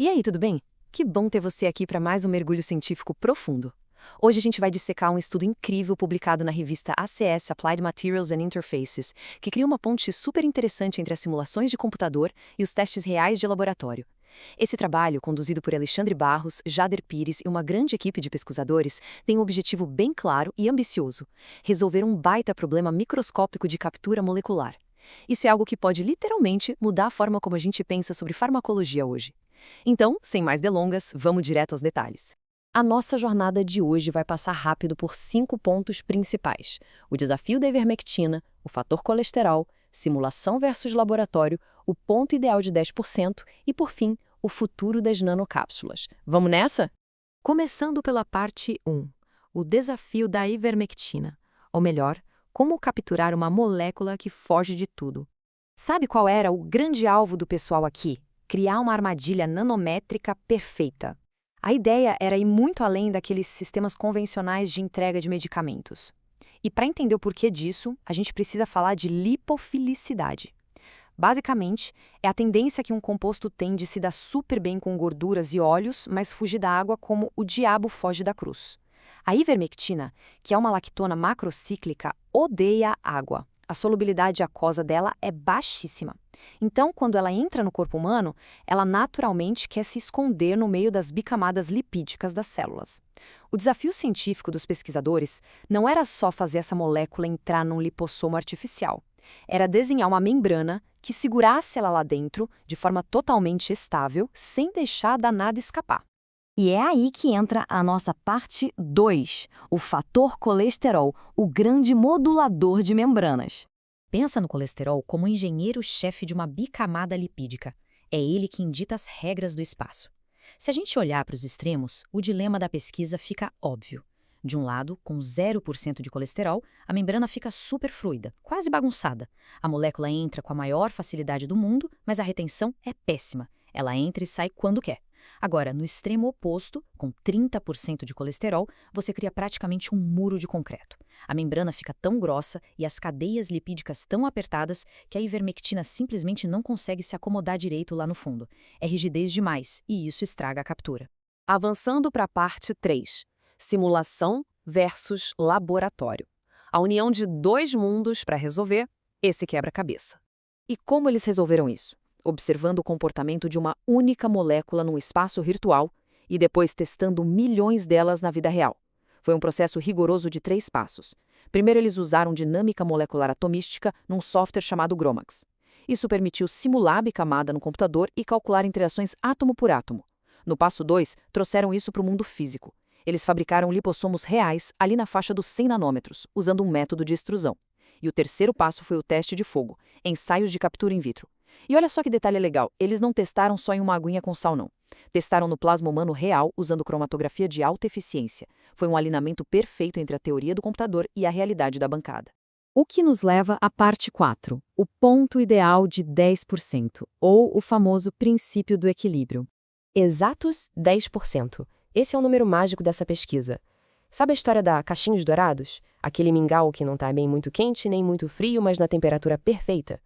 E aí, tudo bem? Que bom ter você aqui para mais um mergulho científico profundo. Hoje a gente vai dissecar um estudo incrível publicado na revista ACS Applied Materials and Interfaces, que cria uma ponte super interessante entre as simulações de computador e os testes reais de laboratório. Esse trabalho, conduzido por Alexandre Barros, Jader Pires e uma grande equipe de pesquisadores, tem um objetivo bem claro e ambicioso: resolver um baita problema microscópico de captura molecular. Isso é algo que pode literalmente mudar a forma como a gente pensa sobre farmacologia hoje. Então, sem mais delongas, vamos direto aos detalhes. A nossa jornada de hoje vai passar rápido por 5 pontos principais: o desafio da ivermectina, o fator colesterol, simulação versus laboratório, o ponto ideal de 10% e, por fim, o futuro das nanocápsulas. Vamos nessa? Começando pela parte 1, o desafio da ivermectina, ou melhor, como capturar uma molécula que foge de tudo. Sabe qual era o grande alvo do pessoal aqui? Criar uma armadilha nanométrica perfeita. A ideia era ir muito além daqueles sistemas convencionais de entrega de medicamentos. E para entender o porquê disso, a gente precisa falar de lipofilicidade. Basicamente, é a tendência que um composto tem de se dar super bem com gorduras e óleos, mas fugir da água como o diabo foge da cruz. A ivermectina, que é uma lactona macrocíclica, odeia água. A solubilidade aquosa dela é baixíssima. Então, quando ela entra no corpo humano, ela naturalmente quer se esconder no meio das bicamadas lipídicas das células. O desafio científico dos pesquisadores não era só fazer essa molécula entrar num lipossomo artificial. Era desenhar uma membrana que segurasse ela lá dentro de forma totalmente estável, sem deixar a danada escapar. E é aí que entra a nossa parte 2, o fator colesterol, o grande modulador de membranas. Pensa no colesterol como o engenheiro-chefe de uma bicamada lipídica. É ele quem dita as regras do espaço. Se a gente olhar para os extremos, o dilema da pesquisa fica óbvio. De um lado, com 0% de colesterol, a membrana fica super fluida, quase bagunçada. A molécula entra com a maior facilidade do mundo, mas a retenção é péssima. Ela entra e sai quando quer. Agora, no extremo oposto, com 30% de colesterol, você cria praticamente um muro de concreto. A membrana fica tão grossa e as cadeias lipídicas tão apertadas que a ivermectina simplesmente não consegue se acomodar direito lá no fundo. É rigidez demais e isso estraga a captura. Avançando para a parte 3, simulação versus laboratório. A união de dois mundos para resolver esse quebra-cabeça. E como eles resolveram isso? Observando o comportamento de uma única molécula num espaço virtual e depois testando milhões delas na vida real. Foi um processo rigoroso de 3 passos. Primeiro, eles usaram dinâmica molecular atomística num software chamado GROMACS. Isso permitiu simular a bicamada no computador e calcular interações átomo por átomo. No passo 2, trouxeram isso para o mundo físico. Eles fabricaram lipossomos reais ali na faixa dos 100 nanômetros, usando um método de extrusão. E o terceiro passo foi o teste de fogo, ensaios de captura in vitro. E olha só que detalhe legal, eles não testaram só em uma aguinha com sal não. Testaram no plasma humano real usando cromatografia de alta eficiência. Foi um alinhamento perfeito entre a teoria do computador e a realidade da bancada. O que nos leva à parte 4, o ponto ideal de 10%, ou o famoso princípio do equilíbrio. Exatos 10%. Esse é o número mágico dessa pesquisa. Sabe a história da caixinhos dourados? Aquele mingau que não está nem muito quente nem muito frio, mas na temperatura perfeita.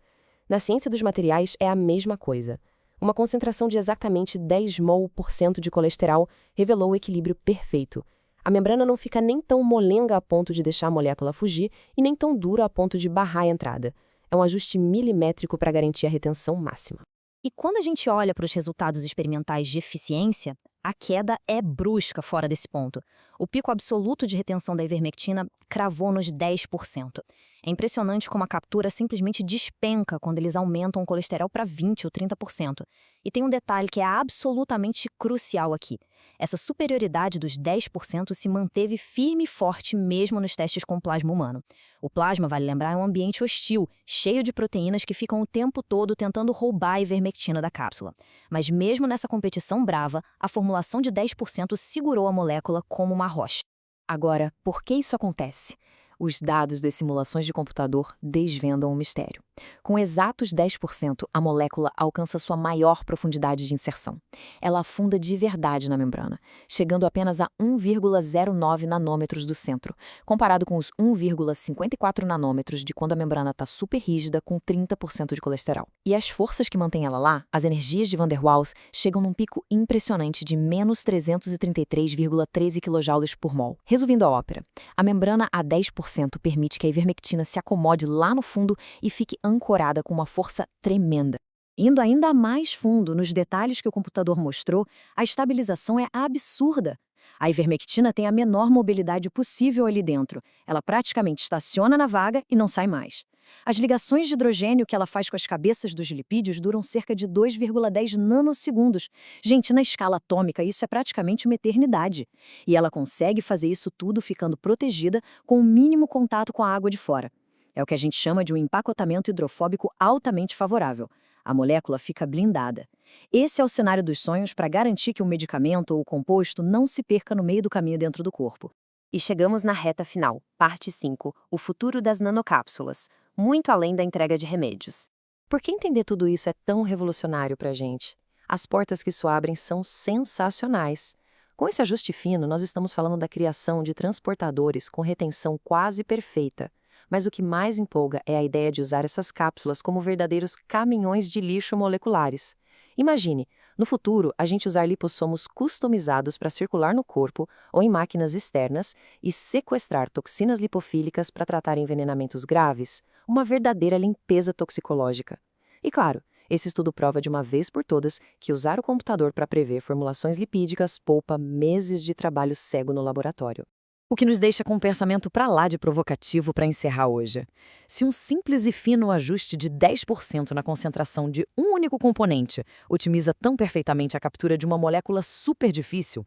Na ciência dos materiais é a mesma coisa. Uma concentração de exatamente 10 mol% de colesterol revelou o equilíbrio perfeito. A membrana não fica nem tão molenga a ponto de deixar a molécula fugir e nem tão dura a ponto de barrar a entrada. É um ajuste milimétrico para garantir a retenção máxima. E quando a gente olha para os resultados experimentais de eficiência, a queda é brusca fora desse ponto. O pico absoluto de retenção da ivermectina cravou nos 10%. É impressionante como a captura simplesmente despenca quando eles aumentam o colesterol para 20% ou 30%. E tem um detalhe que é absolutamente crucial aqui. Essa superioridade dos 10% se manteve firme e forte mesmo nos testes com plasma humano. O plasma, vale lembrar, é um ambiente hostil, cheio de proteínas que ficam o tempo todo tentando roubar a ivermectina da cápsula. Mas mesmo nessa competição brava, a formulação de 10% segurou a molécula como uma rocha. Agora, por que isso acontece? Os dados das simulações de computador desvendam o mistério. Com exatos 10%, a molécula alcança sua maior profundidade de inserção. Ela afunda de verdade na membrana, chegando apenas a 1,09 nanômetros do centro, comparado com os 1,54 nanômetros de quando a membrana está super rígida com 30% de colesterol. E as forças que mantêm ela lá, as energias de Van der Waals, chegam num pico impressionante de menos 333,13 kJ por mol. Resumindo a ópera, a membrana a 10% permite que a ivermectina se acomode lá no fundo e fique ancorada com uma força tremenda. Indo ainda mais fundo nos detalhes que o computador mostrou, a estabilização é absurda. A ivermectina tem a menor mobilidade possível ali dentro. Ela praticamente estaciona na vaga e não sai mais. As ligações de hidrogênio que ela faz com as cabeças dos lipídios duram cerca de 2,10 nanosegundos. Gente, na escala atômica, isso é praticamente uma eternidade. E ela consegue fazer isso tudo ficando protegida com o mínimo contato com a água de fora. É o que a gente chama de um empacotamento hidrofóbico altamente favorável. A molécula fica blindada. Esse é o cenário dos sonhos para garantir que o medicamento ou o composto não se perca no meio do caminho dentro do corpo. E chegamos na reta final, parte 5, o futuro das nanocápsulas, muito além da entrega de remédios. Por que entender tudo isso é tão revolucionário para a gente? As portas que isso abrem são sensacionais. Com esse ajuste fino, nós estamos falando da criação de transportadores com retenção quase perfeita. Mas o que mais empolga é a ideia de usar essas cápsulas como verdadeiros caminhões de lixo moleculares. Imagine, no futuro, a gente usar lipossomos customizados para circular no corpo ou em máquinas externas e sequestrar toxinas lipofílicas para tratar envenenamentos graves, uma verdadeira limpeza toxicológica. E claro, esse estudo prova de uma vez por todas que usar o computador para prever formulações lipídicas poupa meses de trabalho cego no laboratório. O que nos deixa com um pensamento para lá de provocativo para encerrar hoje. Se um simples e fino ajuste de 10% na concentração de um único componente otimiza tão perfeitamente a captura de uma molécula super difícil,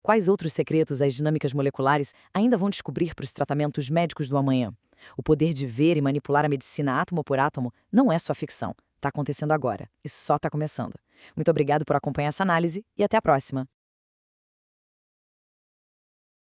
quais outros secretos as dinâmicas moleculares ainda vão descobrir para os tratamentos médicos do amanhã? O poder de ver e manipular a medicina átomo por átomo não é só ficção. Está acontecendo agora. E só está começando. Muito obrigado por acompanhar essa análise e até a próxima.